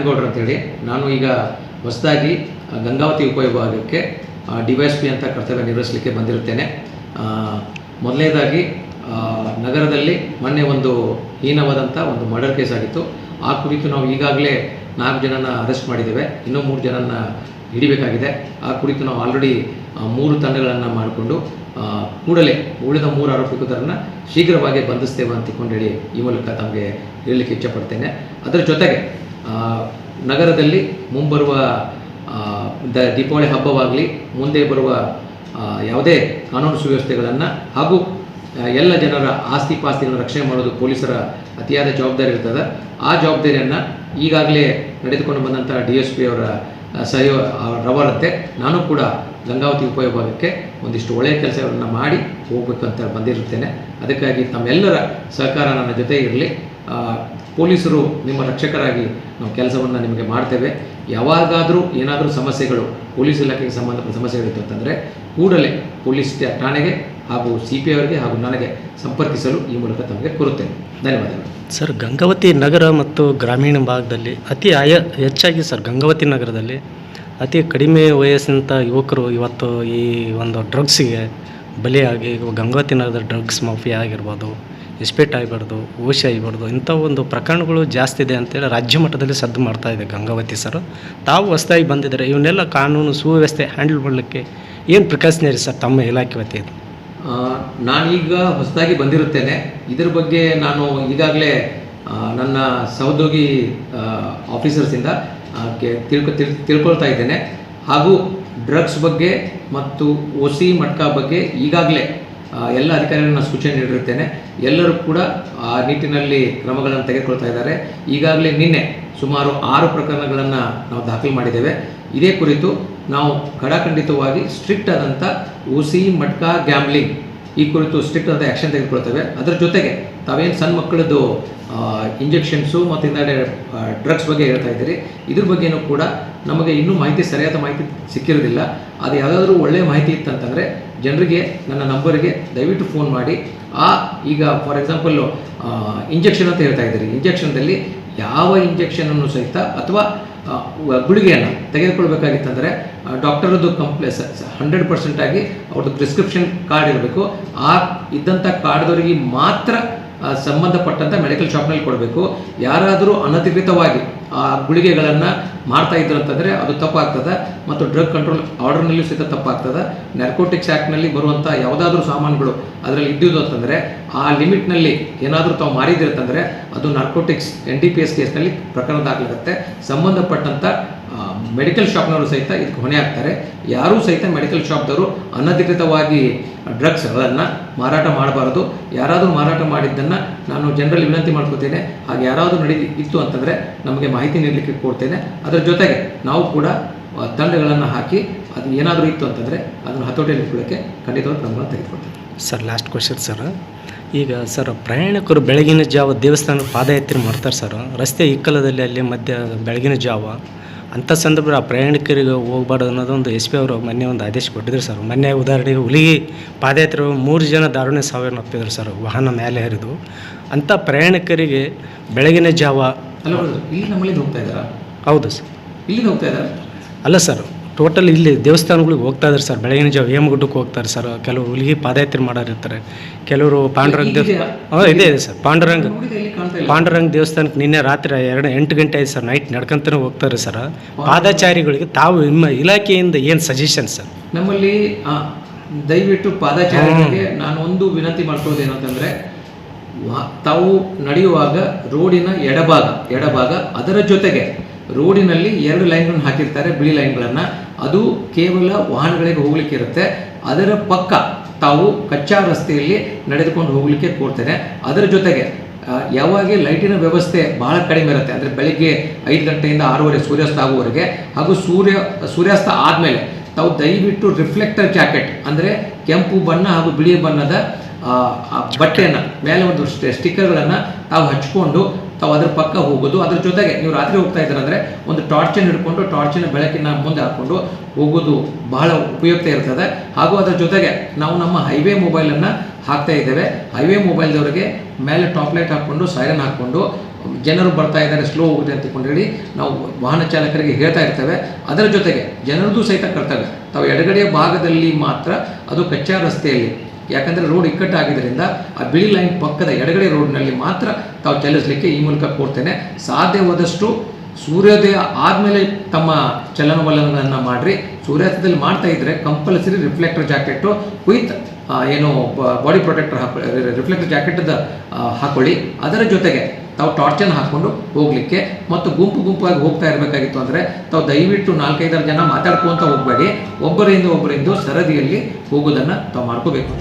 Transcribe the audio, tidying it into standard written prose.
ನಾರಾಯಣಗೌಡರು ಅಂತೇಳಿ. ನಾನು ಈಗ ಹೊಸದಾಗಿ ಗಂಗಾವತಿ ಉಪವಿಭಾಗಕ್ಕೆ DYSP ಅಂತ ಕರ್ತವ್ಯ ನಿರ್ವಹಿಸಲಿಕ್ಕೆ ಬಂದಿರುತ್ತೇನೆ. ಮೊದಲನೇದಾಗಿ ನಗರದಲ್ಲಿ ಮೊನ್ನೆ ಒಂದು ಹೀನವಾದಂಥ ಒಂದು ಮರ್ಡರ್ ಕೇಸ್ ಆಗಿತ್ತು. ಆ ಕುರಿತು ನಾವು ಈಗಾಗಲೇ 4 ಜನನ ಅರೆಸ್ಟ್ ಮಾಡಿದ್ದೇವೆ, ಇನ್ನೂ 3 ಜನನ ಹಿಡಿಬೇಕಾಗಿದೆ. ಆ ಕುರಿತು ನಾವು ಆಲ್ರೆಡಿ 3 ತಂಡಗಳನ್ನು ಮಾಡಿಕೊಂಡು ಕೂಡಲೇ ಉಳಿದ 3 ಆರೋಪಿತರನ್ನು ಶೀಘ್ರವಾಗಿ ಬಂಧಿಸ್ತೇವೆ ಅಂತ ಹೇಳಿ ಈ ಮೂಲಕ ತಮಗೆ ಹೇಳಲಿಕ್ಕೆ ಇಚ್ಛಪಡ್ತೇನೆ. ಅದರ ಜೊತೆಗೆ ನಗರದಲ್ಲಿ ಮುಂಬರುವ ದೀಪಾವಳಿ ಹಬ್ಬವಾಗಲಿ, ಮುಂದೆ ಬರುವ ಯಾವುದೇ ಕಾನೂನು ಸುವ್ಯವಸ್ಥೆಗಳನ್ನು ಹಾಗೂ ಎಲ್ಲ ಜನರ ಆಸ್ತಿ ಪಾಸ್ತಿಗಳನ್ನು ರಕ್ಷಣೆ ಮಾಡೋದು ಪೊಲೀಸರ ಅತಿಯಾದ ಜವಾಬ್ದಾರಿ ಇರ್ತದೆ. ಆ ಜವಾಬ್ದಾರಿಯನ್ನು ಈಗಾಗಲೇ ನಡೆದುಕೊಂಡು ಬಂದಂಥ DSP ಅವರ ರವರಂತೆ ನಾನು ಕೂಡ ಗಂಗಾವತಿ ಉಪವಿಭಾಗಕ್ಕೆ ಒಂದಿಷ್ಟು ಒಳ್ಳೆಯ ಕೆಲಸಗಳನ್ನು ಮಾಡಿ ಹೋಗ್ಬೇಕಂತ ಬಂದಿರುತ್ತೇನೆ. ಅದಕ್ಕಾಗಿ ತಮ್ಮೆಲ್ಲರ ಸಹಕಾರ ನನ್ನ ಜೊತೆ ಇರಲಿ. ಪೊಲೀಸರು ನಿಮ್ಮ ರಕ್ಷಕರಾಗಿ ನಾವು ಕೆಲಸವನ್ನು ನಿಮಗೆ ಮಾಡ್ತೇವೆ. ಯಾವಾಗಾದರೂ ಏನಾದರೂ ಸಮಸ್ಯೆಗಳು ಪೊಲೀಸ್ ಇಲಾಖೆಗೆ ಸಂಬಂಧಪಟ್ಟ ಸಮಸ್ಯೆಗಳಿತ್ತು ಅಂತಂದರೆ ಕೂಡಲೇ ಪೊಲೀಸ್ ಠಾಣೆಗೆ ಹಾಗೂ CP ಅವರಿಗೆ ಹಾಗೂ ನನಗೆ ಸಂಪರ್ಕಿಸಲು ಈ ಮೂಲಕ ತಮಗೆ ಕೋರುತ್ತೇನೆ. ಧನ್ಯವಾದಗಳು. ಸರ್, ಗಂಗಾವತಿ ನಗರ ಮತ್ತು ಗ್ರಾಮೀಣ ಭಾಗದಲ್ಲಿ ಹೆಚ್ಚಾಗಿ ಸರ್ ಗಂಗಾವತಿ ನಗರದಲ್ಲಿ ಅತಿ ಕಡಿಮೆ ವಯಸ್ಸಿನಂಥ ಯುವಕರು ಇವತ್ತು ಈ ಒಂದು ಡ್ರಗ್ಸಿಗೆ ಬಲಿಯಾಗಿ ಗಂಗಾವತಿ ನಗರದ ಡ್ರಗ್ಸ್ ಮಾಫಿಯಾ ಆಗಿರ್ಬೋದು, ಇಸ್ಪೇಟ್ ಆಗಿರ್ಬೋದು, ಓಶಿ ಆಗಿರ್ಬೋದು, ಇಂಥ ಒಂದು ಪ್ರಕರಣಗಳು ಜಾಸ್ತಿ ಇದೆ ಅಂತೇಳಿ ರಾಜ್ಯ ಮಟ್ಟದಲ್ಲಿ ಸದ್ದು ಮಾಡ್ತಾ ಇದೆ ಗಂಗಾವತಿ ಸರ್. ತಾವು ಹೊಸದಾಗಿ ಬಂದಿದ್ದಾರೆ, ಇವನ್ನೆಲ್ಲ ಕಾನೂನು ಸುವ್ಯವಸ್ಥೆ ಹ್ಯಾಂಡಲ್ ಮಾಡಲಿಕ್ಕೆ ಏನು ಪ್ರಿಕಾಷನರಿ ಸರ್ ತಮ್ಮ ಇಲಾಖೆ ವತಿಯಿಂದ? ನಾನೀಗ ಹೊಸದಾಗಿ ಬಂದಿರುತ್ತೇನೆ. ಇದರ ಬಗ್ಗೆ ನಾನು ಈಗಾಗಲೇ ನನ್ನ ಸಹೋದ್ಯೋಗಿ ಆಫೀಸರ್ಸಿಂದ ತಿಳ್ಕೊಳ್ತಾ ಇದ್ದೇನೆ. ಹಾಗೂ ಡ್ರಗ್ಸ್ ಬಗ್ಗೆ ಮತ್ತು OC ಮಟ್ಕಾ ಬಗ್ಗೆ ಈಗಾಗಲೇ ಎಲ್ಲ ಅಧಿಕಾರಿಗಳನ್ನ ಸೂಚನೆ ನೀಡಿರುತ್ತೇನೆ. ಎಲ್ಲರೂ ಕೂಡ ಆ ನಿಟ್ಟಿನಲ್ಲಿ ಕ್ರಮಗಳನ್ನು ತೆಗೆದುಕೊಳ್ತಾ ಇದ್ದಾರೆ. ಈಗಾಗಲೇ ನಿನ್ನೆ ಸುಮಾರು 6 ಪ್ರಕರಣಗಳನ್ನು ನಾವು ದಾಖಲು ಮಾಡಿದ್ದೇವೆ. ಇದೇ ಕುರಿತು ನಾವು ಖಡಾಖಂಡಿತವಾಗಿ ಸ್ಟ್ರಿಕ್ಟ್ ಆದಂಥ OC ಮಟ್ಕಾ ಗ್ಯಾಮ್ಲಿಂಗ್ ಈ ಕುರಿತು ಸ್ಟ್ರಿಕ್ಟ್ ಆದ ಆ್ಯಕ್ಷನ್ ತೆಗೆದುಕೊಳ್ತೇವೆ. ಅದರ ಜೊತೆಗೆ ತಾವೇನು ಸಣ್ಣ ಮಕ್ಕಳದ್ದು ಇಂಜೆಕ್ಷನ್ಸು ಮತ್ತು ಡ್ರಗ್ಸ್ ಬಗ್ಗೆ ಹೇಳ್ತಾ ಇದ್ದೀರಿ, ಇದ್ರ ಬಗ್ಗೆಯೂ ಕೂಡ ನಮಗೆ ಇನ್ನೂ ಸರಿಯಾದ ಮಾಹಿತಿ ಸಿಕ್ಕಿರೋದಿಲ್ಲ. ಅದು ಯಾವುದಾದ್ರೂ ಒಳ್ಳೆಯ ಮಾಹಿತಿ ಇತ್ತಂತಂದರೆ ಜನರಿಗೆ ನನ್ನ ನಂಬರಿಗೆ ದಯವಿಟ್ಟು ಫೋನ್ ಮಾಡಿ. ಈಗ ಫಾರ್ ಎಕ್ಸಾಂಪಲ್ಲು ಇಂಜೆಕ್ಷನ್ ಅಂತ ಹೇಳ್ತಾ ಇದ್ದೀರಿ, ಇಂಜೆಕ್ಷನ್ದಲ್ಲಿ ಯಾವ ಇಂಜೆಕ್ಷನನ್ನು ಸಹಿತ ಅಥವಾ ಗುಳಿಗೆಯನ್ನು ತೆಗೆದುಕೊಳ್ಬೇಕಾಗಿತ್ತಂದರೆ ಡಾಕ್ಟರದ್ದು 100% ಆಗಿ ಅವ್ರದ್ದು ಪ್ರಿಸ್ಕ್ರಿಪ್ಷನ್ ಕಾರ್ಡ್ ಇರಬೇಕು. ಇದ್ದಂಥ ಕಾರ್ಡ್ದವರಿಗೆ ಮಾತ್ರ ಸಂಬಂಧಪಟ್ಟಂಥ ಮೆಡಿಕಲ್ ಶಾಪ್ನಲ್ಲಿ ಕೊಡಬೇಕು. ಯಾರಾದರೂ ಅನಧಿಕೃತವಾಗಿ ಆ ಗುಳಿಗೆಗಳನ್ನು ಮಾಡ್ತಾ ಇದ್ರು ಅಂತಂದರೆ ಅದು ತಪ್ಪಾಗ್ತದೆ ಮತ್ತು ಡ್ರಗ್ ಕಂಟ್ರೋಲ್ ಆರ್ಡರ್ನಲ್ಲಿಯೂ ಸಹಿತ ತಪ್ಪಾಗ್ತದೆ. ನಾರ್ಕೋಟಿಕ್ಸ್ ಆ್ಯಕ್ಟ್ನಲ್ಲಿ ಬರುವಂಥ ಯಾವುದಾದ್ರೂ ಸಾಮಾನುಗಳು ಅದರಲ್ಲಿ ಇದ್ದಿದ್ದು ಅಂತಂದರೆ ಆ ಲಿಮಿಟ್ನಲ್ಲಿ ಏನಾದರೂ ತಾವು ಮಾರಿದಿರುತ್ತಂದರೆ ಅದು ನಾರ್ಕೋಟಿಕ್ಸ್ NDPS ಕೇಸ್ನಲ್ಲಿ ಪ್ರಕರಣ ದಾಖಲಾಗುತ್ತೆ. ಸಂಬಂಧಪಟ್ಟಂಥ ಮೆಡಿಕಲ್ ಶಾಪ್ನವರು ಸಹಿತ ಇದಕ್ಕೆ ಹೊಣೆ ಆಗ್ತಾರೆ. ಯಾರೂ ಸಹಿತ ಮೆಡಿಕಲ್ ಶಾಪ್ದವರು ಅನಧಿಕೃತವಾಗಿ ಡ್ರಗ್ಸ್ಗಳನ್ನು ಮಾರಾಟ ಮಾಡಬಾರದು. ಯಾರಾದರೂ ಮಾರಾಟ ಮಾಡಿದ್ದನ್ನು ನಾನು ಜನರಲ್ಲಿ ವಿನಂತಿ ಮಾಡ್ಕೋತೇನೆ, ಹಾಗೆ ಯಾರಾದರೂ ಇತ್ತು ಅಂತಂದರೆ ನಮಗೆ ಮಾಹಿತಿ ನೀಡಲಿಕ್ಕೆ ಕೊಡ್ತೇನೆ. ಅದರ ಜೊತೆಗೆ ನಾವು ಕೂಡ ತಂಡಗಳನ್ನು ಹಾಕಿ ಅದು ಏನಾದರೂ ಇತ್ತು ಅಂತಂದರೆ ಅದನ್ನು ಹತೋಟಿಯಲ್ಲಿ ಇಟ್ಕೊಳ್ಳೋಕ್ಕೆ ಖಂಡಿತವಾಗಿ ಕ್ರಮಗಳನ್ನು ತೆಗೆದುಕೊಳ್ತೇವೆ. Sir, last question sir. ಈಗ ಸರ್, ಪ್ರಯಾಣಿಕರು ಬೆಳಗಿನ ಜಾವ ದೇವಸ್ಥಾನಕ್ಕೆ ಪಾದಯಾತ್ರೆ ಮಾಡ್ತಾರೆ ಸರ್, ರಸ್ತೆ ಇಕ್ಕಲದಲ್ಲಿ ಅಲ್ಲಿ ಮಧ್ಯ ಬೆಳಗಿನ ಜಾವ ಅಂಥ ಸಂದರ್ಭ ಆ ಪ್ರಯಾಣಿಕರಿಗೆ ಹೋಗ್ಬಾರ್ದು ಅನ್ನೋದೊಂದು SP ಅವರು ಮೊನ್ನೆ ಒಂದು ಆದೇಶ ಕೊಟ್ಟಿದ್ರು ಸರ್. ಮೊನ್ನೆ ಉದಾಹರಣೆಗೆ ಹುಲಿಗಿ ಪಾದಯಾತ್ರೆ 3 ಜನ ದಾರುಣ್ಯ ಸಾವಿನ ಅಪ್ಪಿದ್ರು ಸರ್, ವಾಹನ ಮೇಲೆ ಹರಿದು. ಅಂಥ ಪ್ರಯಾಣಿಕರಿಗೆ ಬೆಳಗಿನ ಜಾವ ಇಲ್ಲಿ ನಮ್ಮಲ್ಲಿ ಹೋಗ್ತಾ ಇದ್ದಾರಾ? ಹೌದು ಸರ್, ಇಲ್ಲಿ ಹೋಗ್ತಾ ಇದ್ದಾರೆ. ಅಲ್ಲ ಸರ್, ಟೋಟಲ್ ಇಲ್ಲಿ ದೇವಸ್ಥಾನಗಳಿಗೆ ಹೋಗ್ತಾ ಇದ್ದಾರೆ ಸರ್. ಬೆಳಗಿನ ಜಾವ ಹೇಮಗುಡ್ಡಕ್ಕೆ ಹೋಗ್ತಾರೆ ಸರ್. ಕೆಲವರು ಹುಲಿಗಿ ಪಾದಯಾತ್ರೆ ಮಾಡೋರಿರ್ತಾರೆ, ಕೆಲವರು ಪಾಂಡುರಂಗ ಇದೆ ಸರ್. ಪಾಂಡುರಂಗ ದೇವಸ್ಥಾನಕ್ಕೆ ನಿನ್ನೆ ರಾತ್ರಿ 8 ಗಂಟೆ ಆಯ್ತು ಸರ್, ನೈಟ್ ನಡ್ಕೊಂತಾನೆ ಹೋಗ್ತಾರೆ ಸರ್. ಪಾದಚಾರಿಗಳಿಗೆ ತಾವು ನಿಮ್ಮ ಇಲಾಖೆಯಿಂದ ಏನು ಸಜೆಷನ್ ಸರ್? ನಮ್ಮಲ್ಲಿ ದಯವಿಟ್ಟು ಪಾದಚಾರಿಗಳಿಗೆ ನಾನು ಒಂದು ವಿನಂತಿ ಮಾಡ್ಕೊಳ್ಳೋದು ಏನಂತಂದರೆ, ತಾವು ನಡೆಯುವಾಗ ರೋಡಿನ ಎಡಭಾಗ ಅದರ ಜೊತೆಗೆ ರೋಡಿನಲ್ಲಿ 2 ಲೈನ್ಗಳನ್ನು ಹಾಕಿರ್ತಾರೆ, ಬಿಳಿ ಲೈನ್ಗಳನ್ನು. ಅದು ಕೇವಲ ವಾಹನಗಳಿಗೆ ಹೋಗ್ಲಿಕ್ಕೆ ಇರುತ್ತೆ. ಅದರ ಪಕ್ಕ ತಾವು ಕಚ್ಚಾ ರಸ್ತೆಯಲ್ಲಿ ನಡೆದುಕೊಂಡು ಹೋಗಲಿಕ್ಕೆ ಕೋರ್ತೇನೆ. ಅದರ ಜೊತೆಗೆ ಯಾವಾಗ ಲೈಟಿನ ವ್ಯವಸ್ಥೆ ಬಹಳ ಕಡಿಮೆ ಇರುತ್ತೆ, ಅಂದರೆ ಬೆಳಿಗ್ಗೆ 5 ಗಂಟೆಯಿಂದ 6:30 ಸೂರ್ಯಾಸ್ತ ಆಗುವವರೆಗೆ, ಹಾಗೂ ಸೂರ್ಯಾಸ್ತ ಆದಮೇಲೆ ತಾವು ದಯವಿಟ್ಟು ರಿಫ್ಲೆಕ್ಟರ್ ಜಾಕೆಟ್ ಅಂದರೆ ಕೆಂಪು ಬಣ್ಣ ಹಾಗೂ ಬಿಳಿ ಬಣ್ಣದ ಬಟ್ಟೆಯನ್ನು ಮೇಲೆ ಒಂದು ಸ್ಟಿಕ್ಕರ್ಗಳನ್ನು ತಾವು ಹಚ್ಕೊಂಡು ತಾವು ಅದ್ರ ಪಕ್ಕ ಹೋಗೋದು. ಅದ್ರ ಜೊತೆಗೆ ನೀವು ರಾತ್ರಿ ಹೋಗ್ತಾ ಇದ್ದಾರೆ ಅಂದರೆ ಒಂದು ಟಾರ್ಚನ್ನು ಹಿಡ್ಕೊಂಡು ಟಾರ್ಚಿನ ಬೆಳಕಿನ ಮುಂದೆ ಹಾಕ್ಕೊಂಡು ಹೋಗೋದು ಬಹಳ ಉಪಯುಕ್ತ ಇರ್ತದೆ. ಹಾಗೂ ಅದರ ಜೊತೆಗೆ ನಾವು ನಮ್ಮ ಹೈವೇ ಮೊಬೈಲನ್ನು ಹಾಕ್ತಾ ಇದ್ದೇವೆ. ಹೈವೇ ಮೊಬೈಲ್ದವರಿಗೆ ಮೇಲೆ ಟಾಪ್ ಲೈಟ್ ಹಾಕ್ಕೊಂಡು ಸೈರನ್ ಹಾಕ್ಕೊಂಡು ಜನರು ಬರ್ತಾ ಇದ್ದಾರೆ ಸ್ಲೋ ಹೋಗಿದೆ ಅಂತ ಹೇಳಿ ನಾವು ವಾಹನ ಚಾಲಕರಿಗೆ ಹೇಳ್ತಾ ಇರ್ತೇವೆ. ಅದರ ಜೊತೆಗೆ ಜನರದ್ದು ಸಹಿತ ಕರ್ತವ್ಯ, ತಾವು ಎಡಗಡೆಯ ಭಾಗದಲ್ಲಿ ಮಾತ್ರ, ಅದು ಕಚ್ಚಾ ರಸ್ತೆಯಲ್ಲಿ, ಯಾಕಂದರೆ ರೋಡ್ ಇಕ್ಕಟ್ಟಾಗಿದ್ದರಿಂದ ಆ ಬಿಳಿ ಲೈನ್ ಪಕ್ಕದ ಎಡಗಡೆ ರೋಡ್ನಲ್ಲಿ ಮಾತ್ರ ತಾವು ಚಲಿಸಲಿಕ್ಕೆ ಈ ಮೂಲಕ ಕೋರ್ತೇನೆ. ಸಾಧ್ಯವಾದಷ್ಟು ಸೂರ್ಯೋದಯ ಆದಮೇಲೆ ತಮ್ಮ ಚಲನವಲನಗಳನ್ನು ಮಾಡಿರಿ. ಸೂರ್ಯಾಸ್ತದಲ್ಲಿ ಮಾಡ್ತಾ ಇದ್ದರೆ ಕಂಪಲ್ಸರಿ ರಿಫ್ಲೆಕ್ಟರ್ ಜಾಕೆಟು ವಿತ್ ಏನು ಬಾಡಿ ಪ್ರೊಟೆಕ್ಟರ್ ರಿಫ್ಲೆಕ್ಟರ್ ಜಾಕೆಟದ ಹಾಕೊಳ್ಳಿ. ಅದರ ಜೊತೆಗೆ ತಾವು ಟಾರ್ಚನ್ನು ಹಾಕ್ಕೊಂಡು ಹೋಗಲಿಕ್ಕೆ, ಮತ್ತು ಗುಂಪಾಗಿ ಹೋಗ್ತಾ ಇರಬೇಕಾಗಿತ್ತು ಅಂದರೆ ತಾವು ದಯವಿಟ್ಟು 4-5 ಜನ ಮಾತಾಡ್ಕೊಂತ ಹೋಗಬೇಡಿ. ಒಬ್ಬರಿಂದ ಸರದಿಯಲ್ಲಿ ಹೋಗೋದನ್ನು ತಾವು ಮಾಡ್ಕೋಬೇಕು.